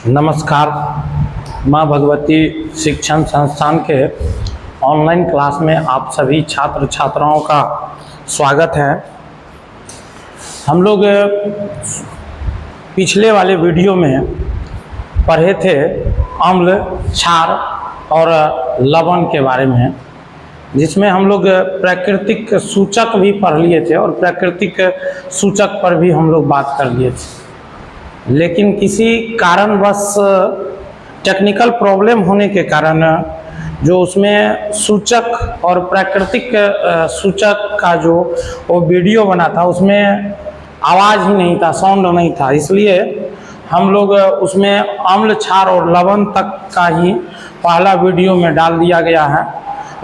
नमस्कार। माँ भगवती शिक्षण संस्थान के ऑनलाइन क्लास में आप सभी छात्र छात्राओं का स्वागत है। हम लोग पिछले वाले वीडियो में पढ़े थे अम्ल, क्षार और लवण के बारे में, जिसमें हम लोग प्राकृतिक सूचक भी पढ़ लिए थे और प्राकृतिक सूचक पर भी हम लोग बात कर लिए थे। लेकिन किसी कारणवश टेक्निकल प्रॉब्लम होने के कारण जो उसमें सूचक और प्राकृतिक सूचक का जो वो वीडियो बना था उसमें आवाज़ ही नहीं था, साउंड नहीं था। इसलिए हम लोग उसमें अम्ल, क्षार और लवण तक का ही पहला वीडियो में डाल दिया गया है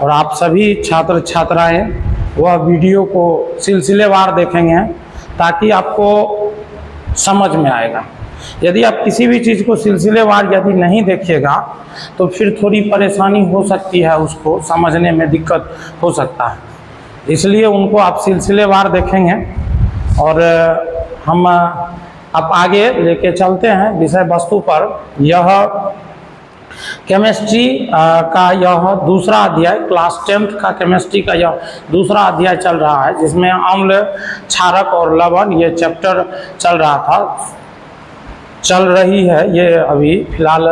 और आप सभी छात्र छात्राएं वह वीडियो को सिलसिलेवार देखेंगे ताकि आपको समझ में आएगा। यदि आप किसी भी चीज़ को सिलसिलेवार यदि नहीं देखिएगा तो फिर थोड़ी परेशानी हो सकती है, उसको समझने में दिक्कत हो सकता है। इसलिए उनको आप सिलसिलेवार देखेंगे और हम अब आगे लेके चलते हैं विषय वस्तु पर। यह केमिस्ट्री का यह दूसरा अध्याय, क्लास 10th का केमिस्ट्री का यह दूसरा अध्याय चल रहा है, जिसमें अम्ल, क्षारक और लवण ये चैप्टर चल रही है ये अभी फिलहाल।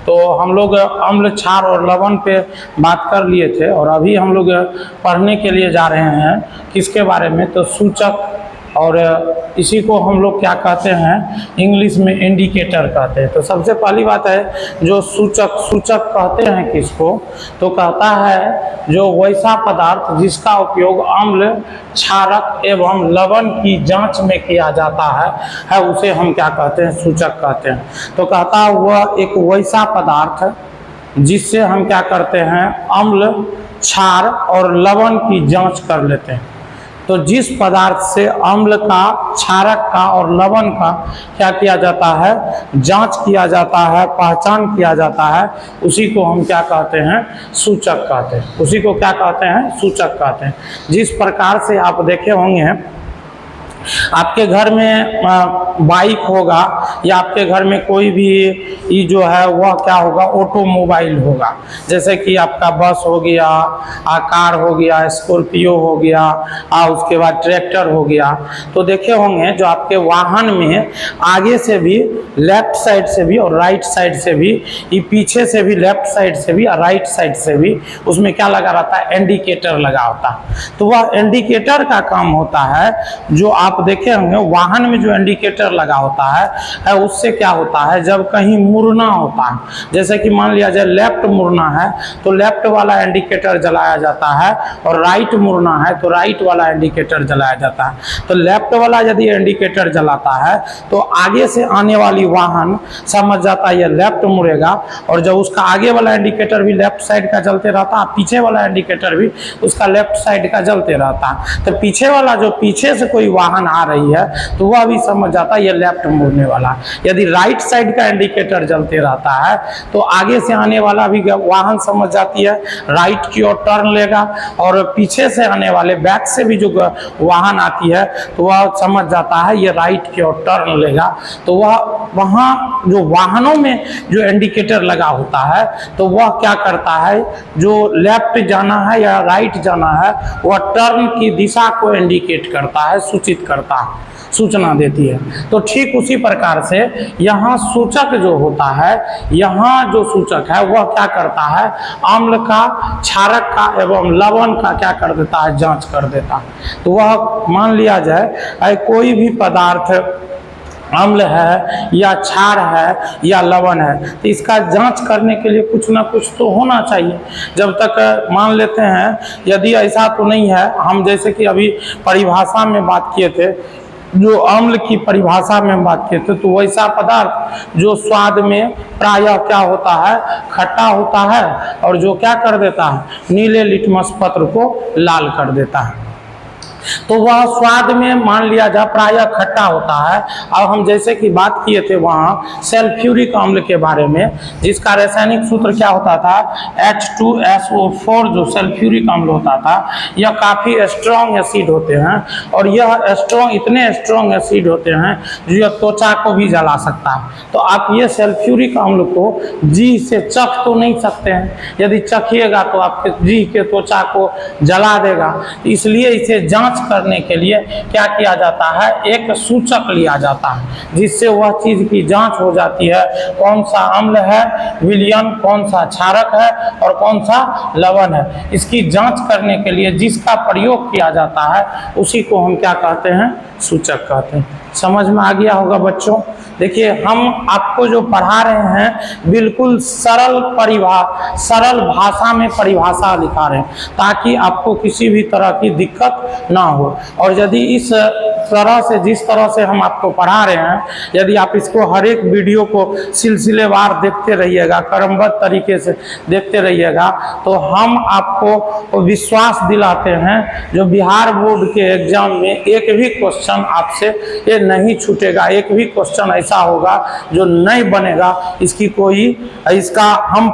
तो हम लोग अम्ल, क्षार और लवण पे बात कर लिए थे और अभी हम लोग पढ़ने के लिए जा रहे हैं किसके बारे में, तो सूचक। और इसी को हम लोग क्या कहते हैं, इंग्लिश में इंडिकेटर कहते हैं। तो सबसे पहली बात है जो सूचक कहते हैं किसको, तो कहता है जो वैसा पदार्थ जिसका उपयोग अम्ल, क्षारक एवं लवण की जांच में किया जाता है उसे हम क्या कहते हैं, सूचक कहते हैं। तो कहता है वह एक वैसा पदार्थ जिससे हम क्या करते हैं, अम्ल, क्षार और लवण की जांच कर लेते हैं। तो जिस पदार्थ से अम्ल का, क्षारक का और लवण का क्या किया जाता है, जांच किया जाता है, पहचान किया जाता है, उसी को हम क्या कहते हैं, सूचक कहते हैं। उसी को क्या कहते हैं, सूचक कहते हैं। जिस प्रकार से आप देखे होंगे आपके घर में बाइक होगा या आपके घर में कोई भी ये जो है वह क्या होगा, ऑटोमोबाइल होगा। जैसे कि आपका बस हो गया, कार हो गया, स्कॉर्पियो हो गया, उसके बाद ट्रैक्टर हो गया। तो देखे होंगे जो आपके वाहन में आगे से भी, लेफ्ट साइड से भी और राइट साइड से भी, ये पीछे से भी, लेफ्ट साइड से भी और राइट साइड से भी उसमें क्या लगा रहता है, इंडिकेटर लगा होता है। तो वह इंडिकेटर का काम होता है, जो आप देखे होंगे वाहन में जो इंडिकेटर लगा होता है उससे क्या होता है, जब कहीं मुड़ना होता है, जैसे कि मान लिया जाए लेफ्ट मुड़ना है तो लेफ्ट वाला इंडिकेटर जलाया जाता है और राइट मुड़ना है तो राइट वाला इंडिकेटर जलाया जाता है। तो लेफ्ट वाला यदि इंडिकेटर जलाता है तो आगे से आने वाली वाहन समझ जाता है ये लेफ्ट मुड़ेगा, और जब उसका आगे वाला इंडिकेटर भी लेफ्ट साइड का जलते रहता है, पीछे वाला इंडिकेटर भी उसका लेफ्ट साइड का जलते रहता है। तो पीछे वाला जो पीछे से कोई वाहन आ रही है तो वह भी समझ जाता है ये लेफ्ट मुड़ने वाला। यदि राइट साइड का इंडिकेटर जलते रहता है तो आगे से आने वाला भी वाहन समझ जाती है राइट की ओर टर्न लेगा, और पीछे से आने वाले बैक से भी जो वाहन आती है तो वह समझ जाता है ये राइट की ओर टर्न लेगा। तो वह वहाँ जो वाहनों में जो इंडिकेटर लगा होता है तो वह क्या करता है, जो लेफ्ट जाना है या राइट जाना है वह टर्न की दिशा को इंडिकेट करता है, सूचित करता है, सूचना देती है। तो ठीक उसी प्रकार से यहाँ सूचक जो होता है, यहाँ जो सूचक है वह क्या करता है, अम्ल का, क्षारक का एवं लवण का क्या कर देता है, जांच कर देता है। तो वह मान लिया जाए कोई भी पदार्थ अम्ल है या क्षार है या लवण है तो इसका जांच करने के लिए कुछ ना कुछ तो होना चाहिए। जब तक मान लेते हैं यदि ऐसा तो नहीं है, हम जैसे कि अभी परिभाषा में बात किए थे, जो अम्ल की परिभाषा में बात किए थे, तो वैसा पदार्थ जो स्वाद में प्रायः क्या होता है, खट्टा होता है और जो क्या कर देता है, नीले लिटमस पत्र को लाल कर देता है। तो वह स्वाद में मान लिया जाए प्रायः खट्टा होता है। अब हम जैसे कि बात किए थे वहाँ सल्फ्यूरिक अम्ल के बारे में, जिसका रासायनिक सूत्र क्या होता था, H2SO4 जो सल्फ्यूरिक अम्ल होता था, यह काफ़ी स्ट्रॉन्ग एसिड होते हैं और यह इतने स्ट्रॉन्ग एसिड होते हैं जो यह त्वचा को भी जला सकता है। तो आप ये सल्फ्यूरिक अम्ल को जी से चख तो नहीं सकते हैं, यदि चखिएगा तो आपके जी के त्वचा को जला देगा। इसलिए इसे जांच करने के लिए क्या किया जाता है, एक सूचक लिया जाता है जिससे वह चीज़ की जांच हो जाती है, कौन सा अम्ल है विलयन, कौन सा क्षारक है और कौन सा लवण है। इसकी जांच करने के लिए जिसका प्रयोग किया जाता है उसी को हम क्या कहते हैं, सूचक कहते हैं। समझ में आ गया होगा बच्चों। देखिए हम आपको जो पढ़ा रहे हैं बिल्कुल सरल भाषा में परिभाषा लिखा रहे हैं ताकि आपको किसी भी तरह की दिक्कत ना हो। और यदि इस तरह से जिस तरह से हम आपको पढ़ा रहे हैं, यदि आप इसको हर एक वीडियो को सिलसिलेवार देखते रहिएगा, क्रमबद्ध तरीके से देखते रहिएगा, तो हम आपको विश्वास दिलाते हैं जो बिहार बोर्ड के एग्जाम में एक भी क्वेश्चन आपसे ये नहीं छूटेगा, एक भी क्वेश्चन ऐसा होगा जो नहीं बनेगा, इसका हम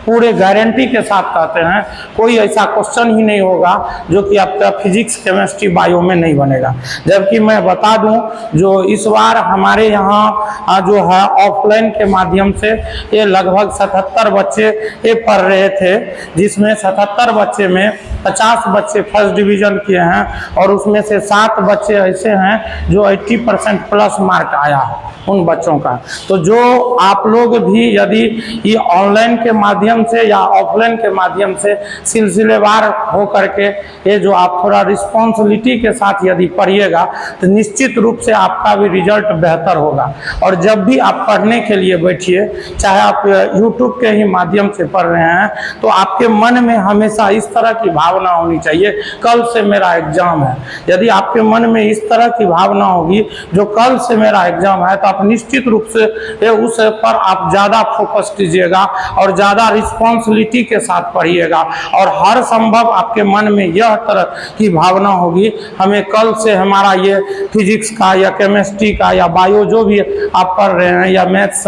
पूरे गारंटी के साथ कहते हैं कोई ऐसा क्वेश्चन ही नहीं होगा जो कि आपका फिजिक्स केमिस्ट्री बायो में नहीं बनेगा। जबकि मैं बता दूं जो इस बार हमारे यहाँ जो है ऑफलाइन के माध्यम से ये लगभग 77 बच्चे ये पढ़ रहे थे, जिसमें 77 बच्चे में 50 बच्चे फर्स्ट डिवीजन किए हैं और उसमें से 7 बच्चे ऐसे हैं जो 80% प्लस मार्क आया है उन बच्चों का। तो जो आप लोग भी यदि ये ऑनलाइन के माध्यम से या ऑफलाइन के माध्यम से सिलसिलेवार हो करके ये जो आप थोड़ा रिस्पॉन्सिबिलिटी के साथ यदि पढ़िएगा तो निश्चित रूप से आपका भी रिजल्ट बेहतर होगा। और जब भी आप पढ़ने के लिए बैठिए, चाहे आप यूट्यूब के ही माध्यम से पढ़ रहे हैं, तो आपके मन में हमेशा इस तरह की भावना होनी चाहिए, कल से मेरा एग्जाम है। यदि आपके मन में इस तरह की भावना होगी जो कल से मेरा एग्जाम है, तो आप निश्चित रूप से उस पर आप ज़्यादा फोकस कीजिएगा और ज़्यादा रिस्पॉन्सिबिलिटी के साथ पढ़िएगा। और हर संभव आपके मन में यह तरह की भावना होगी, हमें कल से हमारा ये फिजिक्स का या केमिस्ट्री का या बायो जो भी आप पढ़ रहे हैं या मैथ्स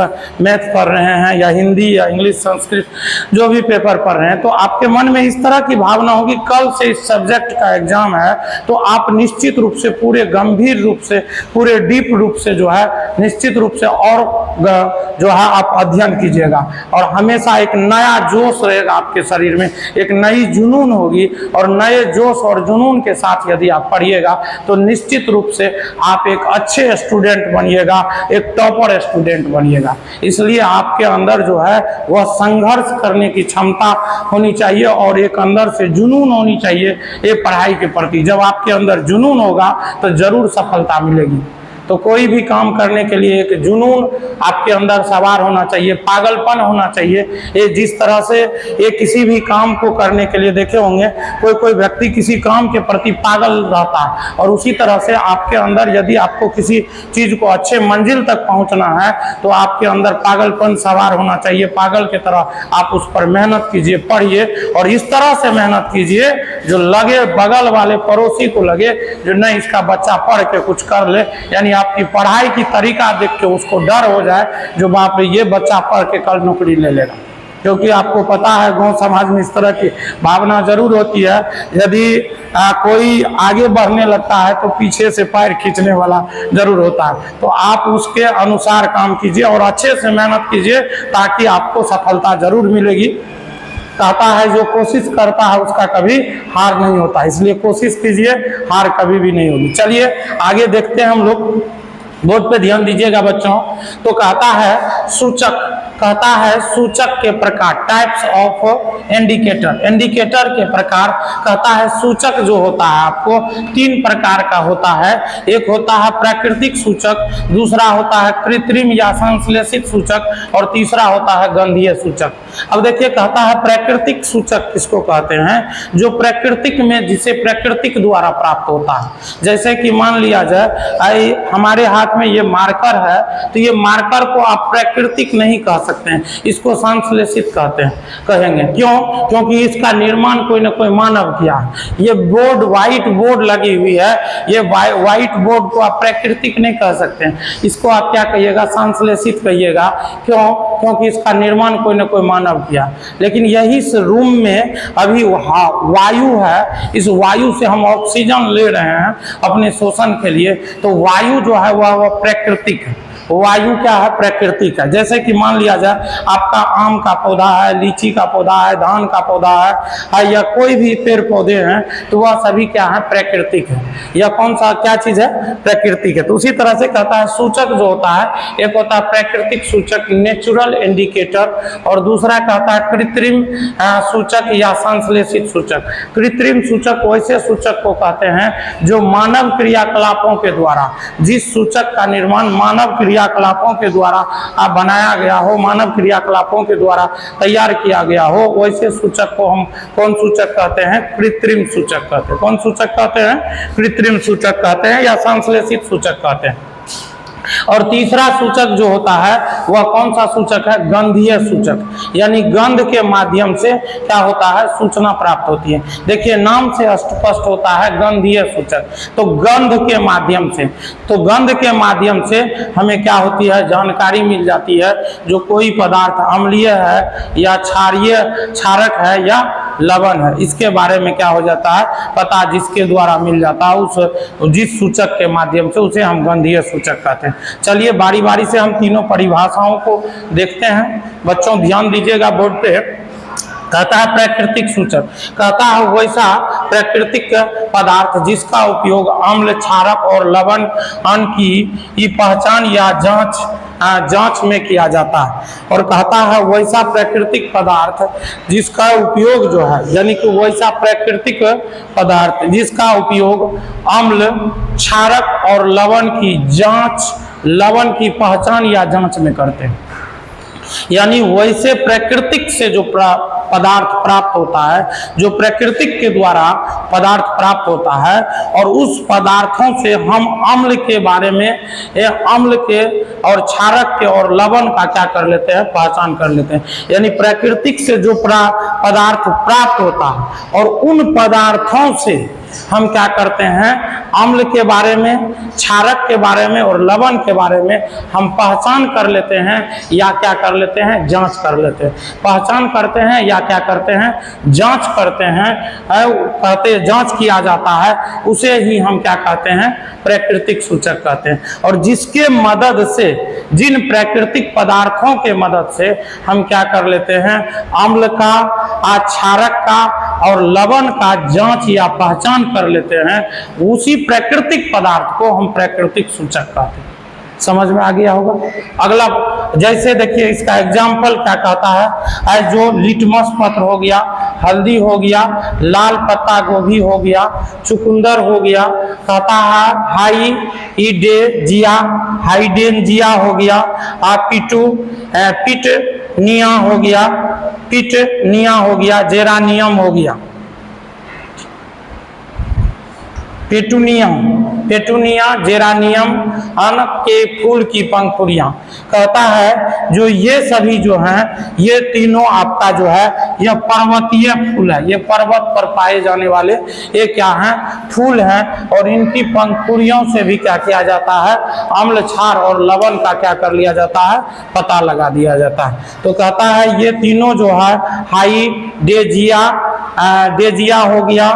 पढ़ रहे हैं या हिंदी या इंग्लिश संस्कृत जो भी पेपर पढ़ रहे हैं, तो आपके मन में इस तरह की भावना होगी कल से इस सब्जेक्ट का एग्जाम है, तो आप निश्चित रूप से पूरे गंभीर रूप से पूरे डीप रूप से जो है निश्चित रूप से और जो है आप अध्ययन कीजिएगा। और हमेशा एक नया जोश रहेगा आपके शरीर में, एक नई जुनून होगी और नए जोश और जुनून के साथ यदि आप पढ़िएगा तो निश्चित रूप से आप एक अच्छे स्टूडेंट बनिएगा, एक टॉपर स्टूडेंट बनिएगा। इसलिए आपके अंदर जो है वह संघर्ष करने की क्षमता होनी चाहिए और एक अंदर से जुनून होनी चाहिए ये पढ़ाई के प्रति। जब आपके अंदर जुनून होगा तो जरूर सफलता मिलेगी। तो कोई भी काम करने के लिए एक जुनून आपके अंदर सवार होना चाहिए, पागलपन होना चाहिए। ये जिस तरह से ये किसी भी काम को करने के लिए देखे होंगे, कोई व्यक्ति किसी काम के प्रति पागल रहता है, और उसी तरह से आपके अंदर यदि आपको किसी चीज़ को अच्छे मंजिल तक पहुंचना है तो आपके अंदर पागलपन सवार होना चाहिए। पागल की तरह आप उस पर मेहनत कीजिए, पढ़िए और इस तरह से मेहनत कीजिए जो लगे बगल वाले पड़ोसी को लगे जो नहीं इसका बच्चा पढ़ के कुछ कर ले, यानी आपकी पढ़ाई की तरीका देख के उसको डर हो जाए जो बाप रे ये बच्चा पढ़ के कल नौकरी ले लेगा। क्योंकि आपको पता है गांव समाज में इस तरह की भावना जरूर होती है, यदि कोई आगे बढ़ने लगता है तो पीछे से पैर खींचने वाला जरूर होता है। तो आप उसके अनुसार काम कीजिए और अच्छे से मेहनत कीजिए ताकि आपको सफलता जरूर मिलेगी। कहता है जो कोशिश करता है उसका कभी हार नहीं होता, इसलिए कोशिश कीजिए, हार कभी भी नहीं होगी। चलिए आगे देखते हैं हम लोग, बोर्ड पे ध्यान दीजिएगा बच्चों। तो कहता है सूचक के प्रकार, टाइप्स ऑफ इंडिकेटर। इंडिकेटर के प्रकार कहता है सूचक जो होता है आपको 3 प्रकार का होता है। एक होता है प्राकृतिक सूचक, दूसरा होता है कृत्रिम या संश्लेषित सूचक और तीसरा होता है गंधीय सूचक। अब देखिए कहता है प्राकृतिक सूचक किसको कहते हैं, जो प्रकृतिक में जिसे प्रकृतिक द्वारा प्राप्त होता है। जैसे कि मान लिया जाए हमारे हाथ में ये मार्कर है, तो ये मार्कर को आप प्राकृतिक नहीं कह सकते हैं, इसको संश्लेषित कहते हैं, कहेंगे। क्यों? क्योंकि इसका निर्माण कोई ना कोई मानव किया है। ये बोर्ड, व्हाइट बोर्ड लगी हुई है, ये व्हाइट बोर्ड को आप प्राकृतिक नहीं कह सकते हैं, इसको आप क्या कहिएगा? संश्लेषित कहिएगा। क्यों? क्योंकि इसका निर्माण कोई ना कोई मानव किया। लेकिन यही इस रूम में अभी वायु है, इस वायु से हम ऑक्सीजन ले रहे हैं अपने शोषण के लिए, तो वायु जो है वह प्राकृतिक है। वायु क्या है? प्राकृतिक है। जैसे कि मान लिया जाए आपका आम का पौधा है, लीची का पौधा है, धान का पौधा है या कोई भी पेड़ पौधे हैं, तो वह सभी क्या है? प्राकृतिक है। यह कौन सा क्या चीज है? प्राकृतिक है। तो उसी तरह से कहता है सूचक जो होता है, एक होता है प्राकृतिक सूचक, नेचुरल इंडिकेटर, और दूसरा कहता है कृत्रिम सूचक या संश्लेषित सूचक। कृत्रिम सूचक वैसे सूचक को कहते हैं जो मानव क्रियाकलापों के द्वारा, जिस सूचक का निर्माण मानव क्रियाकलापों के द्वारा बनाया गया हो, मानव क्रियाकलापों के द्वारा तैयार किया गया हो, वैसे सूचक को हम कौन सूचक कहते हैं? कृत्रिम सूचक कहते हैं। कौन सूचक कहते हैं? कृत्रिम सूचक कहते हैं या संश्लेषित सूचक कहते हैं। और तीसरा सूचक जो होता है वह कौन सा सूचक है? गंधीय सूचक, यानी गंध के माध्यम से क्या होता है? सूचना प्राप्त होती है। देखिए नाम से स्पष्ट होता है गंधीय सूचक, तो गंध के माध्यम से, तो गंध के माध्यम से हमें क्या होती है? जानकारी मिल जाती है जो कोई पदार्थ अम्लीय है या क्षारीय, क्षारक है या लवण है, इसके बारे में क्या हो जाता है? पता जिसके द्वारा मिल जाता है, उस जिस सूचक के माध्यम से, उसे हम गंधीय सूचक कहते हैं। चलिए बारी बारी से हम तीनों परिभाषाओं को देखते हैं। बच्चों ध्यान दीजिएगा बोर्ड पे। कहता है प्राकृतिक सूचक, कहता है वैसा प्राकृतिक पदार्थ जिसका उपयोग अम्ल, क्षारक और लवण की पहचान या जांच में किया जाता है। और कहता है वैसा प्राकृतिक पदार्थ जिसका उपयोग जो है, यानी कि वैसा प्राकृतिक पदार्थ जिसका उपयोग अम्ल, क्षारक और लवण की जांच, लवण की पहचान या जांच में करते हैं। यानी वैसे प्राकृतिक से जो पदार्थ प्राप्त होता है, जो प्राकृतिक के द्वारा पदार्थ प्राप्त होता है, और उस पदार्थों से हम अम्ल के बारे में, अम्ल के और क्षारक के और लवण का क्या कर लेते हैं? पहचान कर लेते हैं। यानी प्राकृतिक से जो पदार्थ प्राप्त होता है, और उन पदार्थों से हम क्या करते हैं? अम्ल के बारे में, क्षारक के बारे में और लवण के बारे में हम पहचान कर लेते हैं या क्या कर लेते हैं? जांच कर लेते हैं। पहचान करते हैं या क्या करते हैं? जांच करते हैं। कहते जांच किया जाता है, उसे ही हम क्या कहते हैं? प्राकृतिक सूचक कहते हैं। और जिसके मदद से, जिन प्राकृतिक पदार्थों के मदद से हम क्या कर लेते हैं? अम्ल का, क्षारक का और लवण का जांच या पहचान कर लेते हैं, उसी प्राकृतिक पदार्थ को हम प्राकृतिक सूचक कहते हैं। समझ में आ गया होगा। अगला जैसे देखिए इसका एग्जाम्पल क्या कहता है? जो लिटमस पत्र हो गया, हल्दी हो गया, लाल पत्ता गोभी हो गया, चुकंदर हो गया, कहता है हाइडेंजिया हो गया, पिटनिया हो गया, जेरानियम हो गया, पेटूनिया, जेरानियम के फूल की पंखुड़ियां। कहता है जो ये सभी जो हैं, ये तीनों आपका जो है यह पर्वतीय फूल है, ये पर्वत पर पाए जाने वाले ये क्या हैं? फूल हैं। और इनकी पंखुड़ियों से भी क्या किया जाता है? अम्ल, क्षार और लवण का क्या कर लिया जाता है? पता लगा दिया जाता है। तो कहता है ये तीनों जो है डेजिया हो गया,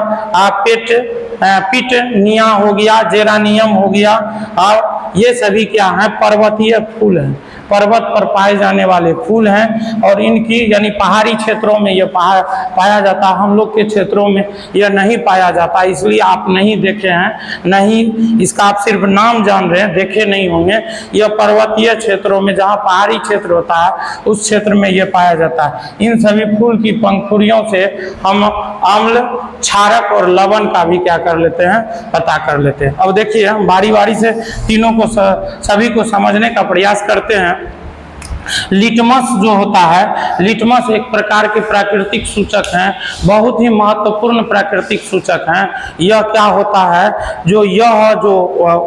पिटनिया हो गया, जेरानियम हो गया, और ये सभी क्या हैं? पर्वतीय फूल हैं, पर्वत पर पाए जाने वाले फूल हैं। और इनकी यानी पहाड़ी क्षेत्रों में ये पाया जाता है, हम लोग के क्षेत्रों में यह नहीं पाया जाता, इसलिए आप नहीं देखे हैं, नहीं इसका आप सिर्फ नाम जान रहे हैं, देखे नहीं होंगे। यह पर्वतीय क्षेत्रों में, जहाँ पहाड़ी क्षेत्र होता है उस क्षेत्र में यह पाया जाता है। इन सभी फूल की पंखुड़ियों से हम अम्ल, क्षारक और लवण का भी क्या कर लेते हैं? पता कर लेते हैं। अब देखिए हम बारी बारी से तीनों को सभी को समझने का प्रयास करते हैं। लिटमस जो होता है, लिटमस एक प्रकार के प्राकृतिक सूचक हैं, बहुत ही महत्वपूर्ण प्राकृतिक सूचक हैं। यह क्या होता है, यह जो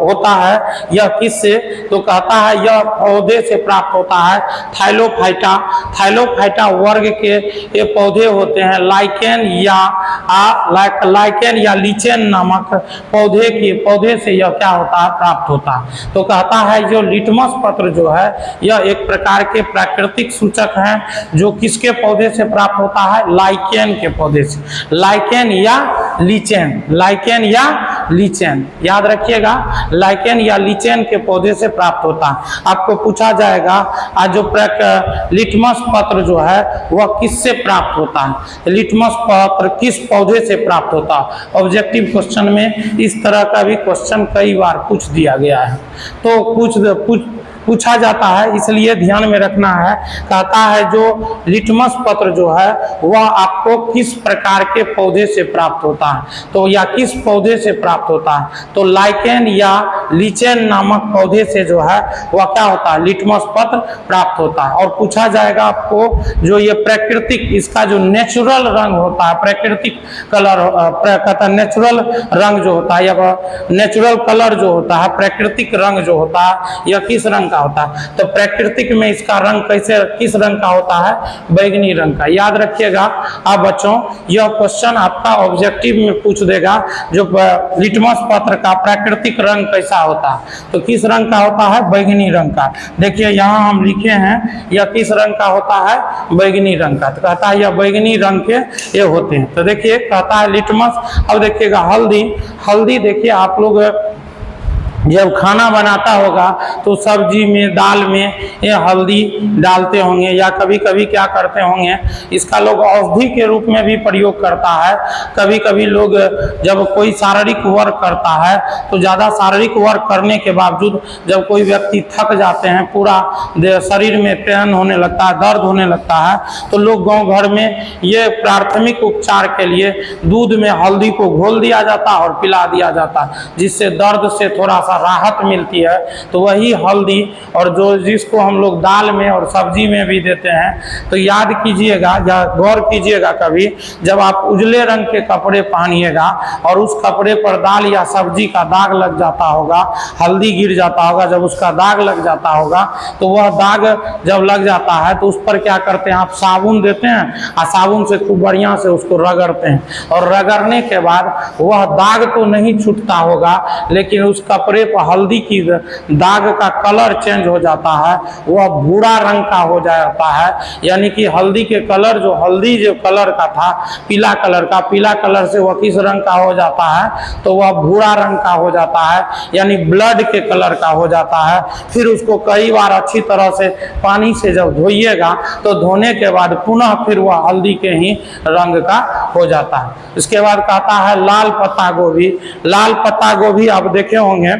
होता है यह किससे, तो कहता है यह पौधे से प्राप्त होता है। थाइलोफाइटा, थाइलोफाइटा वर्ग के ये पौधे होते हैं। लाइकेन या लीचेन नामक पौधे से यह क्या होता है, प्राप्त होता है। तो कहता है जो लिटमस पत्र जो है यह एक प्रकार के प्राकृतिक सूचक हैं जो किसके पौधे से प्राप्त होता है, लाइकेन के पौधे से। लाइकेन या लीचेन, लाइकेन या लीचेन, याद रखिएगा, लाइकेन या लीचेन के पौधे से प्राप्त होता है। आपको पूछा जाएगा आज जो लिटमस पत्र जो है वह किससे प्राप्त होता है, लिटमस पत्र किस पौधे से प्राप्त होता है। ऑब्जेक्टिव क्वेश्चन में इस तरह का भी क्वेश्चन कई बार पूछ दिया गया है, तो पूछा जाता है, इसलिए ध्यान में रखना है। कहता है जो लिटमस पत्र जो है वह आपको किस प्रकार के पौधे से प्राप्त होता है, तो या किस पौधे से प्राप्त होता है, तो लाइकेन या लीचेन नामक पौधे से जो है वह क्या होता है, लिटमस पत्र प्राप्त होता है। और पूछा जाएगा आपको जो ये प्राकृतिक, इसका जो नेचुरल रंग होता है, प्राकृतिक कलर कहता है, नेचुरल रंग जो होता है या नेचुरल कलर जो होता है, प्राकृतिक रंग जो होता है यह किस रंग का होता है, तो प्राकृतिक में इसका रंग किस रंग का होता है, बैगनी रंग का। याद रखिएगा अब बच्चों, यह क्वेश्चन आपका ऑब्जेक्टिव में पूछ देगा जो लिटमस पत्र का प्राकृतिक रंग कैसा होता है, तो किस रंग का होता है, बैगनी रंग का। देखिए यहाँ हम लिखे हैं यह किस रंग का होता है, बैगनी रंग का। तो कहता है यह बैगनी रंग के ये होते हैं। तो देखिए कहता है लिटमस। अब देखिएगा हल्दी, हल्दी देखिए आप लोग जब खाना बनाता होगा तो सब्जी में, दाल में ये हल्दी डालते होंगे, या कभी कभी क्या करते होंगे, इसका लोग औषधि के रूप में भी प्रयोग करता है। कभी कभी लोग जब कोई शारीरिक वर्क करता है तो ज़्यादा शारीरिक वर्क करने के बावजूद जब कोई व्यक्ति थक जाते हैं, पूरा शरीर में पेन होने लगता है, दर्द होने लगता है, तो लोग गाँव घर में ये प्राथमिक उपचार के लिए दूध में हल्दी को घोल दिया जाता है और पिला दिया जाता है, जिससे दर्द से थोड़ा राहत मिलती है। तो वही हल्दी, और जो जिसको हम लोग दाल में और सब्जी में भी देते हैं। तो याद कीजिएगा या गौर कीजिएगा, कभी जब आप उजले रंग के कपड़े पहनिएगा और उस कपड़े पर दाल या सब्जी का दाग लग जाता होगा, हल्दी गिर जाता होगा, जब उसका दाग लग जाता होगा तो वह दाग जब लग जाता है तो उस पर क्या करते हैं, आप साबुन देते हैं और साबुन से खूब बढ़िया से उसको रगड़ते हैं, और रगड़ने के बाद वह दाग तो नहीं छूटता होगा, लेकिन उस कपड़े पर हल्दी की दाग का कलर चेंज हो जाता है, वह भूरा रंग का हो जाता है। यानी कि हल्दी के कलर जो कलर का था, पीला कलर का, पीला कलर से वह किस रंग का हो जाता है, तो वह भूरा रंग का हो जाता है, यानी ब्लड के कलर का हो जाता है। फिर उसको कई बार अच्छी तरह से पानी से जब धोइएगा तो धोने के बाद पुनः फिर वह हल्दी के ही रंग का हो जाता है। इसके बाद कहता है लाल पत्ता गोभी। लाल पत्ता गोभी आप देखे होंगे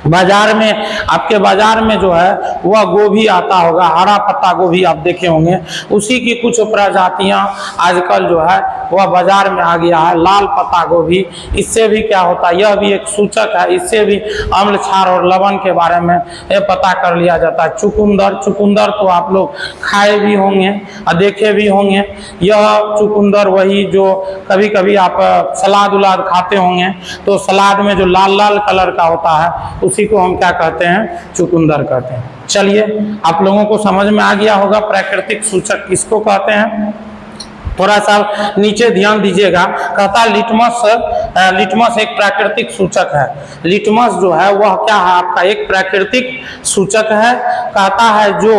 बाजार में, आपके बाजार में जो है वह गोभी आता होगा, हरा पत्ता गोभी आप देखे होंगे, उसी की कुछ प्रजातियां आजकल जो है वह बाजार में आ गया है, लाल पत्ता गोभी। इससे भी क्या होता है, यह भी एक सूचक है, इससे भी अम्ल, क्षार और लवण के बारे में पता कर लिया जाता है। चुकंदर, चुकंदर तो आप लोग खाए भी होंगे और देखे भी होंगे। यह चुकंदर वही जो कभी कभी आप सलाद उलाद खाते होंगे तो सलाद में जो लाल लाल कलर का होता है उसी को हम क्या कहते हैं, चुकंदर कहते हैं। चलिए आप लोगों को समझ में आ गया होगा प्राकृतिक सूचक किसको कहते हैं। थोड़ा सा नीचे ध्यान दीजिएगा, कहता है लिटमस एक प्राकृतिक सूचक है। लिटमस जो है वह क्या है, आपका एक प्राकृतिक सूचक है। कहता है जो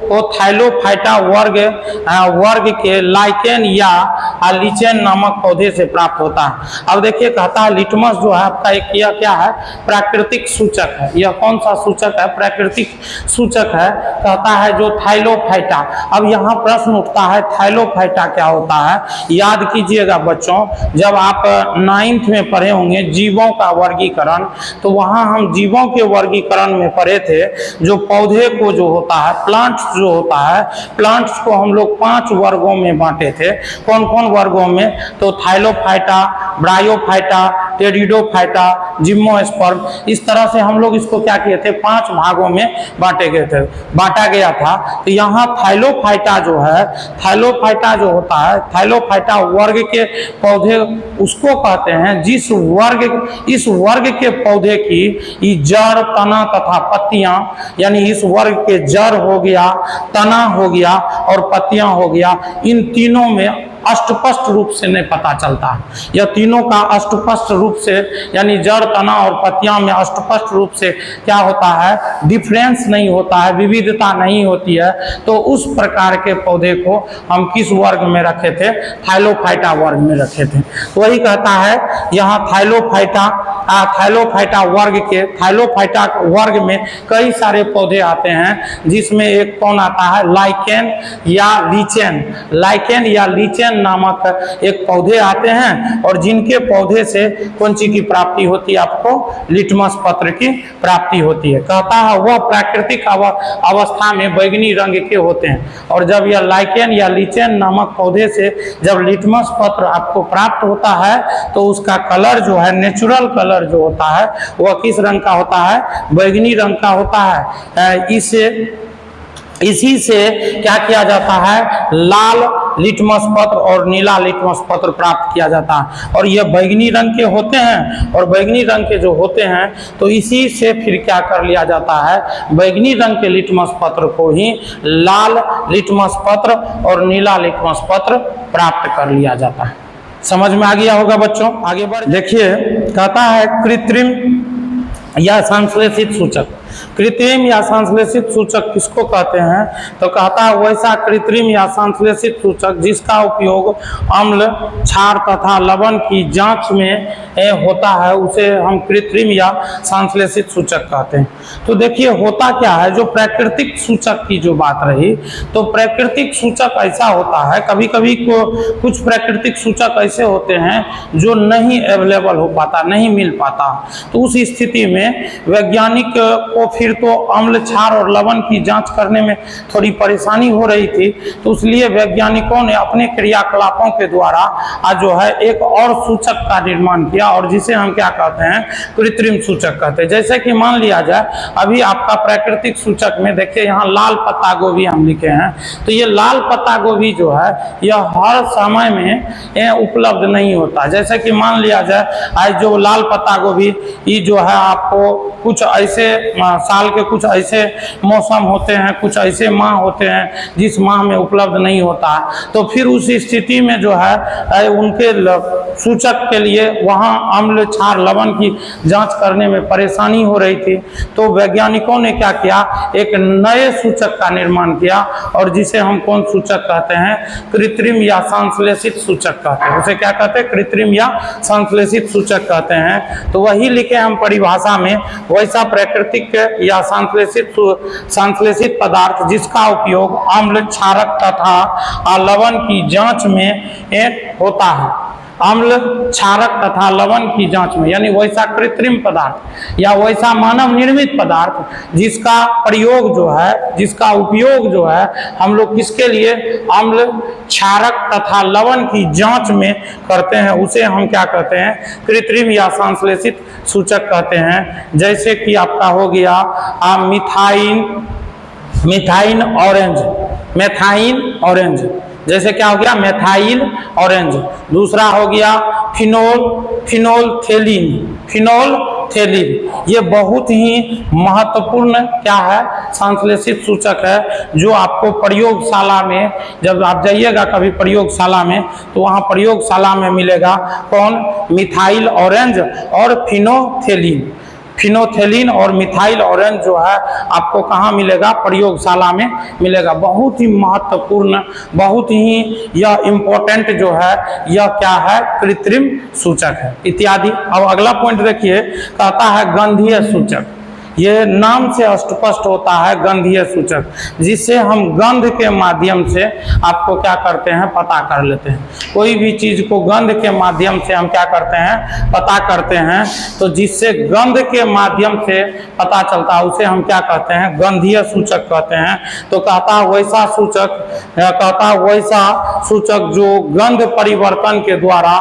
वो थाइलोफाइटा वर्ग के लाइकेन या लीचेन नामक पौधे से प्राप्त होता है। अब देखिए कहता है लिटमस जो है आपका एक क्या है, प्राकृतिक सूचक है। यह कौन सा सूचक है, प्राकृतिक सूचक है। कहता है जो थाइलोफाइटा। अब यहाँ प्रश्न उठता है थाइलोफाइटा क्या होता है। याद कीजिएगा बच्चों, जब आप 9th में पढ़े होंगे जीवों का वर्गीकरण, तो वहां हम जीवों के वर्गीकरण में पढ़े थे जो पौधे को जो होता है, प्लांट्स जो होता है, प्लांट्स को हम लोग 5 वर्गों में बांटे थे। कौन कौन वर्गों में, तो थाइलोफाइटा, ब्रायोफाइटा, टेरिडोफाइटा, जिम्नोस्पर्म, इस तरह से हम लोग इसको क्या किए थे, 5 भागों में बांटा गया था। तो यहाँ थाइलोफाइटा जो है, थाइलोफाइटा जो होता है, थाइलोफाइटा वर्ग के पौधे उसको कहते हैं इस वर्ग के पौधे की जड़, तना तथा पत्तियां, यानी इस वर्ग के जड़ हो गया, तना हो गया और पत्तियां हो गया, इन तीनों में अस्पष्ट रूप से नहीं पता चलता है। यह तीनों का अस्पष्ट रूप से, यानी जड़, तना और पत्तियां में अस्पष्ट रूप से क्या होता है, डिफरेंस नहीं होता है, विविधता नहीं होती है। तो उस प्रकार के पौधे को हम किस वर्ग में रखे थे, थाइलोफाइटा वर्ग में रखे थे। तो वही कहता है यहाँ थाइलोफाइटा वर्ग में कई सारे पौधे आते हैं, जिसमें एक कौन आता है, लाइकेन या लीचेन नामक एक पौधे आते हैं, और जिनके पौधे से कौन सी की प्राप्ति होती है, आपको लिटमस पत्र की प्राप्ति होती है। कहता है वह प्राकृतिक अवस्था में बैंगनी रंग के होते हैं, और जब यह लाइकेन या लीचेन नामक पौधे से जब लिटमस पत्र आपको प्राप्त होता है, तो उसका कलर जो है, नेचुरल कलर जो होता है, वह किस रंग का होता है, बैंगनी रंग का होता है। इसी से क्या किया जाता है, लाल लिटमस पत्र और नीला लिटमस पत्र प्राप्त किया जाता है, और ये बैंगनी रंग के होते हैं। और बैंगनी रंग के जो होते हैं, तो इसी से फिर क्या कर लिया जाता है, बैंगनी रंग के लिटमस पत्र को ही लाल लिटमस पत्र और नीला लिटमस पत्र प्राप्त कर लिया जाता है। समझ में आ गया होगा बच्चों। आगे बढ़ देखिए, कहता है कृत्रिम या संश्लेषित सूचक। कृत्रिम या संश्लेषित सूचक किसको कहते हैं, तो कहता है वैसा कृत्रिम या संश्लेषित सूचक जिसका उपयोग अम्ल, क्षार तथा लवण की जांच में होता है, उसे हम कृत्रिम या संश्लेषित सूचक कहते हैं। तो देखिए होता क्या है, जो प्राकृतिक सूचक की जो बात रही, तो प्राकृतिक सूचक ऐसा होता है, कभी कभी कुछ प्राकृतिक सूचक ऐसे होते हैं जो नहीं अवेलेबल हो पाता, नहीं मिल पाता। तो उस स्थिति में वैज्ञानिक को फिर तो अम्ल, क्षार और लवण की जांच करने में थोड़ी परेशानी हो रही थी, तो इसलिए वैज्ञानिकों ने अपने क्रियाकलापों के द्वारा जो है एक और सूचक का निर्माण किया, और जिसे हम क्या कहते हैं, कृत्रिम सूचक कहते हैं। जैसे कि मान लिया जाए, अभी आपका प्राकृतिक सूचक में देखिए यहाँ लाल पत्ता गोभी हम लिखे हैं, तो ये लाल पत्ता गोभी जो है यह हर समय में उपलब्ध नहीं होता। जैसे कि मान लिया जाए, आज जो लाल पत्ता गोभी ये जो है, आपको कुछ ऐसे साल के कुछ ऐसे मौसम होते हैं, कुछ ऐसे माह होते हैं जिस माह में उपलब्ध नहीं होता, तो फिर उस स्थिति में जो है उनके सूचक के लिए वहाँ अम्ल, क्षार, लवण की जांच करने में परेशानी हो रही थी। तो वैज्ञानिकों ने क्या किया, एक नए सूचक का निर्माण किया, और जिसे हम कौन सूचक कहते हैं, कृत्रिम या संश्लेषित सूचक कहते हैं। उसे क्या कहते हैं, कृत्रिम या संश्लेषित सूचक कहते हैं। तो वही लिखे हम परिभाषा में, वैसा प्राकृतिक या संश्लेषित पदार्थ जिसका उपयोग अम्ल, क्षारक तथा लवण की जांच में होता है, अम्ल, क्षारक तथा लवण की जांच में, यानी वैसा कृत्रिम पदार्थ या वैसा मानव निर्मित पदार्थ जिसका प्रयोग जो है, जिसका उपयोग जो है हम लोग किसके लिए, अम्ल, क्षारक तथा लवण की जांच में करते हैं, उसे हम क्या कहते हैं, कृत्रिम या संश्लेषित सूचक कहते हैं। जैसे कि आपका हो गया मेथाइन ऑरेंज, जैसे क्या हो गया, मेथाइल ऑरेंज। दूसरा हो गया फिनोलथेलिन। ये बहुत ही महत्वपूर्ण क्या है, संश्लेषित सूचक है, जो आपको प्रयोगशाला में, जब आप जाइएगा कभी प्रयोगशाला में, तो वहाँ प्रयोगशाला में मिलेगा कौन, मिथाइल ऑरेंज और फिनोथेलिन और मिथाइल ऑरेंज जो है आपको कहाँ मिलेगा, प्रयोगशाला में मिलेगा। बहुत ही महत्वपूर्ण, बहुत ही यह इम्पोर्टेंट जो है, यह क्या है, कृत्रिम सूचक है इत्यादि। अब अगला पॉइंट देखिए, कहता है गंधीय सूचक। ये नाम से स्पष्ट होता है, गंधीय सूचक, जिससे हम गंध के माध्यम से आपको क्या करते हैं, पता कर लेते हैं। कोई भी चीज को गंध के माध्यम से हम क्या करते हैं, पता करते हैं। तो जिससे गंध के माध्यम से पता चलता है, उसे हम क्या कहते हैं, गंधीय सूचक कहते हैं। तो कहता है वैसा सूचक जो गंध परिवर्तन के द्वारा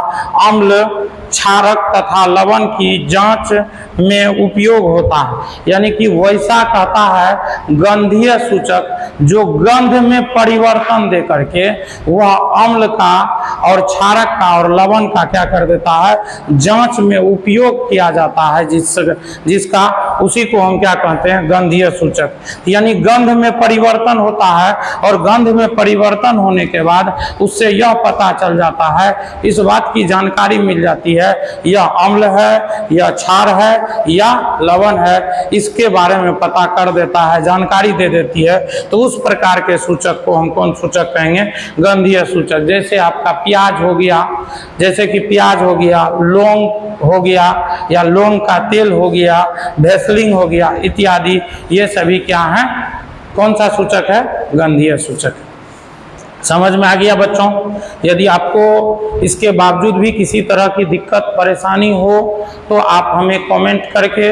अम्ल, क्षारक तथा लवण की जांच में उपयोग होता है। यानी कि वैसा कहता है गंधीय सूचक जो गंध में परिवर्तन दे करके वह अम्ल का और क्षारक का और लवण का क्या कर देता है, जांच में उपयोग किया जाता है, जिसका उसी को हम क्या कहते हैं, गंधीय सूचक। यानी गंध में परिवर्तन होता है और गंध में परिवर्तन होने के बाद उससे यह पता चल जाता है, इस बात की जानकारी मिल जाती है यह अम्ल है, यह क्षार है या लवण है, इसके बारे में पता कर देता है, जानकारी दे देती है। तो उस प्रकार के सूचक को हम कौन सूचक कहेंगे, गंधीय सूचक। जैसे आपका प्याज हो गया, जैसे कि प्याज हो गया, लौंग हो गया या लौंग का तेल हो गया, वैसलीन हो गया इत्यादि, ये सभी क्या हैं, कौन सा सूचक है, गंधीय सूचक। समझ में आ गया बच्चों? यदि आपको इसके बावजूद भी किसी तरह की दिक्कत परेशानी हो तो आप हमें कमेंट करके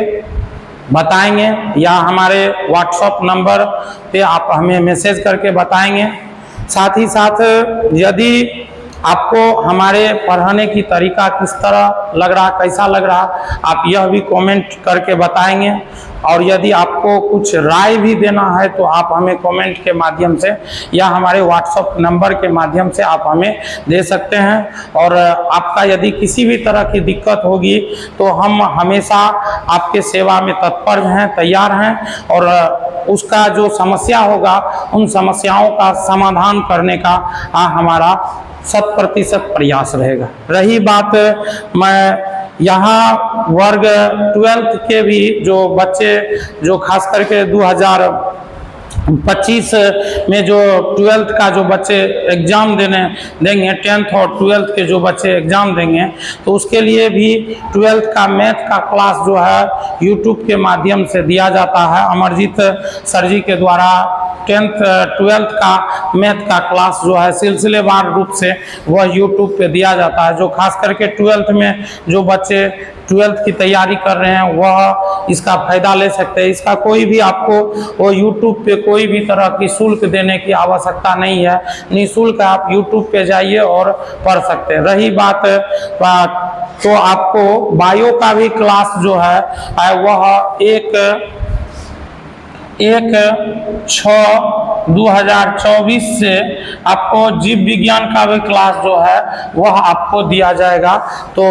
बताएंगे या हमारे व्हाट्सएप नंबर पे आप हमें मैसेज करके बताएंगे। साथ ही साथ यदि आपको हमारे पढ़ाने की तरीका किस तरह लग रहा, कैसा लग रहा, आप यह भी कमेंट करके बताएंगे। और यदि आपको कुछ राय भी देना है तो आप हमें कमेंट के माध्यम से या हमारे व्हाट्सएप नंबर के माध्यम से आप हमें दे सकते हैं। और आपका यदि किसी भी तरह की दिक्कत होगी तो हम हमेशा आपके सेवा में तत्पर हैं, तैयार हैं, और उसका जो समस्या होगा उन समस्याओं का समाधान करने का हमारा 100% प्रयास रहेगा। रही बात, मैं यहाँ वर्ग 12th के भी जो बच्चे जो खास करके 2025 में जो 12th का जो बच्चे एग्ज़ाम देंगे, 10th और 12th के जो बच्चे एग्ज़ाम देंगे, तो उसके लिए भी 12th का मैथ का क्लास जो है यूट्यूब के माध्यम से दिया जाता है। अमरजीत सर जी के द्वारा 10th 12th का मैथ का क्लास जो है सिलसिलेवार रूप से वह यूट्यूब पे दिया जाता है। जो खास करके 12th में जो बच्चे 12th की तैयारी कर रहे हैं वह इसका फ़ायदा ले सकते हैं। इसका कोई भी आपको वो यूट्यूब पे कोई भी तरह की शुल्क देने की आवश्यकता नहीं है, निःशुल्क आप यूट्यूब पे जाइए और पढ़ सकते हैं। रही बात तो आपको बायो का भी क्लास जो है वह 1/6/2024 से आपको जीव विज्ञान का भी क्लास जो है वह आपको दिया जाएगा। तो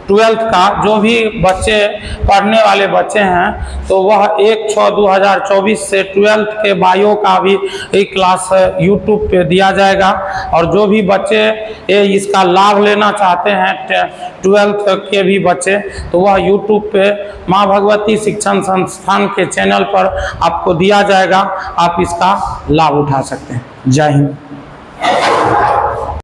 12th का जो भी बच्चे पढ़ने वाले बच्चे हैं तो वह 1/6/2024 से 12th के बायो का भी एक क्लास यूट्यूब पे दिया जाएगा। और जो भी बच्चे इसका लाभ लेना चाहते हैं 12th के भी बच्चे, तो वह यूट्यूब पे माँ भगवती शिक्षण संस्थान के चैनल पर आपको दिया जाएगा, आप इसका लाभ उठा सकते हैं। जय हिंद।